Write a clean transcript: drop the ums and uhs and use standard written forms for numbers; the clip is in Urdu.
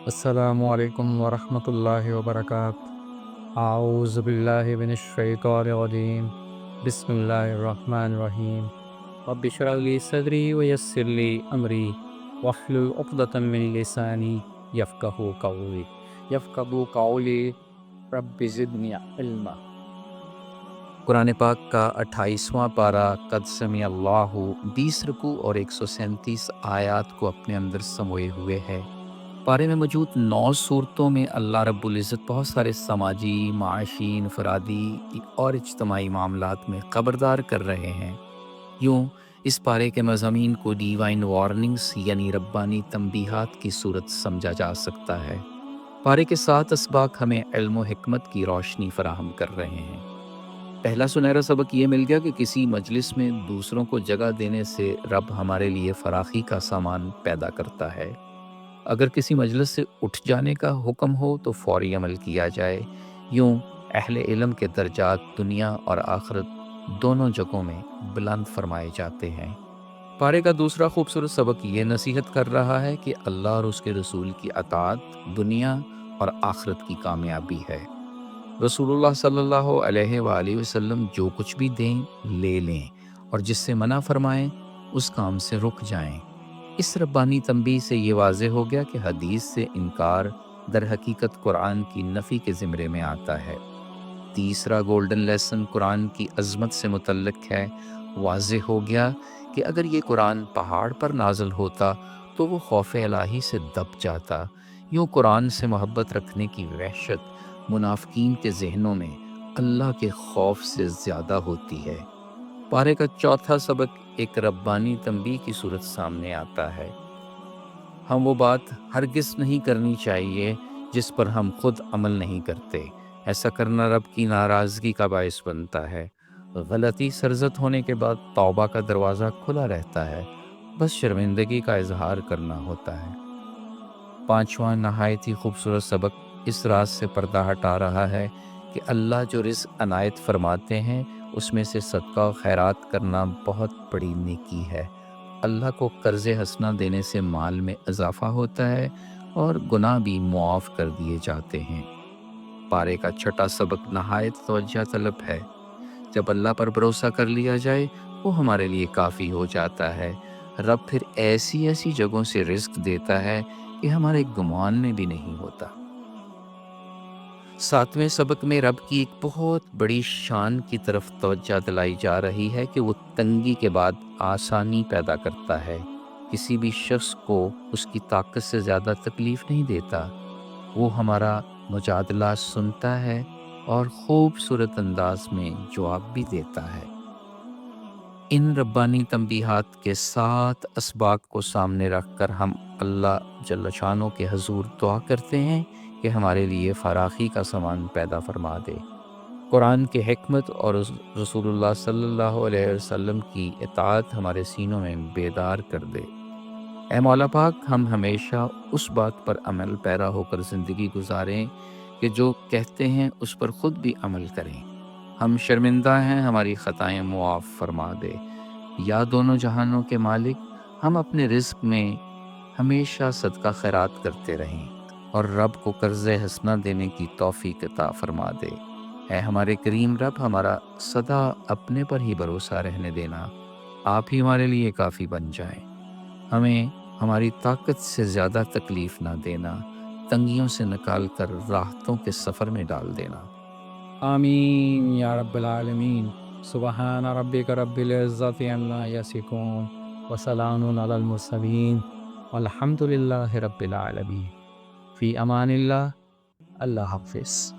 السلام علیکم ورحمۃ اللہ وبرکاتہ۔ اعوذ باللہ من الشیطان الرجیم، بسم اللہ الرحمن الرحیم۔ رب اشرح لی صدری ویسر لی امری واحلل عقدۃ من لسانی یفقہوا قولی رب زدنی علما۔ قرآن پاک کا 28واں پارہ قد سمع اللہ 20 رکوع اور 137 آیات کو اپنے اندر سموئے ہوئے ہے۔ پارے میں موجود 9 صورتوں میں اللہ رب العزت بہت سارے سماجی، معاشی، انفرادی اور اجتماعی معاملات میں خبردار کر رہے ہیں۔ یوں اس پارے کے مضامین کو ڈیوائن وارننگز یعنی ربانی تنبیہات کی صورت سمجھا جا سکتا ہے۔ پارے کے 7 اسباق ہمیں علم و حکمت کی روشنی فراہم کر رہے ہیں۔ پہلا سنہرا سبق یہ مل گیا کہ کسی مجلس میں دوسروں کو جگہ دینے سے رب ہمارے لیے فراخی کا سامان پیدا کرتا ہے۔ اگر کسی مجلس سے اٹھ جانے کا حکم ہو تو فوری عمل کیا جائے۔ یوں اہل علم کے درجات دنیا اور آخرت دونوں جگہوں میں بلند فرمائے جاتے ہیں۔ پارے کا دوسرا خوبصورت سبق یہ نصیحت کر رہا ہے کہ اللہ اور اس کے رسول کی اطاعت دنیا اور آخرت کی کامیابی ہے۔ رسول اللہ صلی اللہ علیہ وآلہ وسلم جو کچھ بھی دیں لے لیں، اور جس سے منع فرمائیں اس کام سے رک جائیں۔ اس ربانی تنبیہ سے یہ واضح ہو گیا کہ حدیث سے انکار در حقیقت قرآن کی نفی کے زمرے میں آتا ہے۔ تیسرا گولڈن لیسن قرآن کی عظمت سے متعلق ہے۔ واضح ہو گیا کہ اگر یہ قرآن پہاڑ پر نازل ہوتا تو وہ خوف الہی سے دب جاتا۔ یوں قرآن سے محبت رکھنے کی وحشت منافقین کے ذہنوں میں اللہ کے خوف سے زیادہ ہوتی ہے۔ پارے کا چوتھا سبق ایک ربانی تنبیہ کی صورت سامنے آتا ہے۔ ہم وہ بات ہرگز نہیں کرنی چاہیے جس پر ہم خود عمل نہیں کرتے۔ ایسا کرنا رب کی ناراضگی کا باعث بنتا ہے۔ غلطی سرزد ہونے کے بعد توبہ کا دروازہ کھلا رہتا ہے، بس شرمندگی کا اظہار کرنا ہوتا ہے۔ پانچواں نہایت ہی خوبصورت سبق اس راز سے پردہ ہٹا رہا ہے کہ اللہ جو رزق عنایت فرماتے ہیں اس میں سے صدقہ و خیرات کرنا بہت بڑی نیکی ہے۔ اللہ کو قرض حسنہ دینے سے مال میں اضافہ ہوتا ہے اور گناہ بھی معاف کر دیے جاتے ہیں۔ پارے کا چھٹا سبق نہایت توجہ طلب ہے۔ جب اللہ پر بھروسہ کر لیا جائے وہ ہمارے لیے کافی ہو جاتا ہے۔ رب پھر ایسی ایسی جگہوں سے رزق دیتا ہے کہ ہمارے گمان میں بھی نہیں ہوتا۔ ساتویں سبق میں رب کی ایک بہت بڑی شان کی طرف توجہ دلائی جا رہی ہے کہ وہ تنگی کے بعد آسانی پیدا کرتا ہے۔ کسی بھی شخص کو اس کی طاقت سے زیادہ تکلیف نہیں دیتا۔ وہ ہمارا مجادلہ سنتا ہے اور خوبصورت انداز میں جواب بھی دیتا ہے۔ ان ربانی تنبیہات کے 7 اسباق کو سامنے رکھ کر ہم اللہ جل شانہ کے حضور دعا کرتے ہیں کہ ہمارے لیے فراخی کا سامان پیدا فرما دے، قرآن کے حکمت اور رسول اللہ صلی اللہ علیہ وسلم کی اطاعت ہمارے سینوں میں بیدار کر دے۔ اے مولا پاک، ہم ہمیشہ اس بات پر عمل پیرا ہو کر زندگی گزاریں کہ جو کہتے ہیں اس پر خود بھی عمل کریں۔ ہم شرمندہ ہیں، ہماری خطائیں معاف فرما دے۔ یا دونوں جہانوں کے مالک، ہم اپنے رزق میں ہمیشہ صدقہ خیرات کرتے رہیں اور رب کو قرض حسنہ دینے کی توفیق عطا فرما دے۔ اے ہمارے کریم رب، ہمارا سدا اپنے پر ہی بھروسہ رہنے دینا، آپ ہی ہمارے لیے کافی بن جائیں۔ ہمیں ہماری طاقت سے زیادہ تکلیف نہ دینا، تنگیوں سے نکال کر راحتوں کے سفر میں ڈال دینا۔ آمین یا رب العالمین۔ سبحان ربک رب العزت عما یصفون وسلام علی المرسلین والحمد للہ رب العالمین۔ فی امان اللہ۔ اللہ حافظ۔